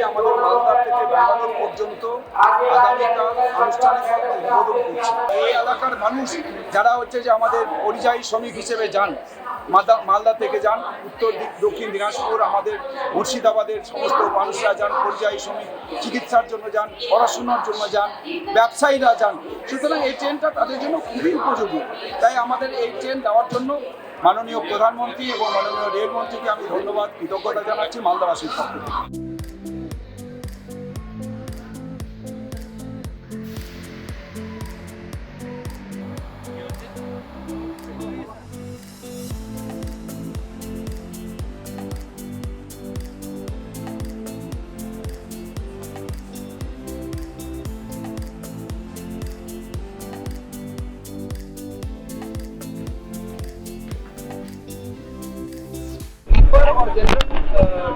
আমাদের মালদা থেকে ব্যাঙ্গালোর পর্যন্ত আগামীকাল আনুষ্ঠানিকভাবে উদ্বোধন করছি। এই এলাকার মানুষ যারা হচ্ছে যে আমাদের পরিযায়ী শ্রমিক হিসেবে যান, মালদা থেকে যান, উত্তর দক্ষিণ দিনাজপুর, আমাদের মুর্শিদাবাদের সমস্ত মানুষরা যান পরিযায়ী শ্রমিক, চিকিৎসার জন্য যান, পড়াশোনার জন্য যান, ব্যবসায়ীরা যান। সুতরাং এই ট্রেনটা তাদের জন্য খুবই উপযোগী। তাই আমাদের এই ট্রেন দেওয়ার জন্য মাননীয় প্রধানমন্ত্রী এবং মাননীয় রেলমন্ত্রীকে আমি ধন্যবাদ, কৃতজ্ঞতা জানাচ্ছি মালদাবাসীর পক্ষ থেকে। और जनरल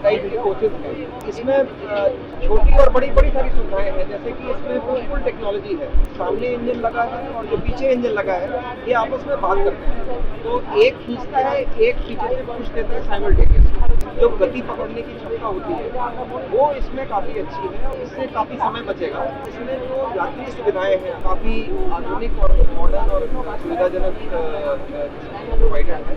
टाइप के कोचेज हैं। इसमें छोटी और बड़ी बड़ी सारी सुविधाएं हैं, जैसे कि इसमें फुल टेक्नोलॉजी है, सामने इंजन लगा है और जो पीछे इंजन लगा है ये आपस में बात करते हैं। तो एक खींचता है, एक पीछे से पुश देता है साइमल्टेनियसली। जो गति पकड़ने की क्षमता होती है वो इसमें काफ़ी अच्छी है, इससे काफ़ी समय बचेगा। इसमें जो यात्री सुविधाएं हैं काफ़ी आधुनिक और मॉडर्न और सुविधाजनक प्रोवाइडेड है।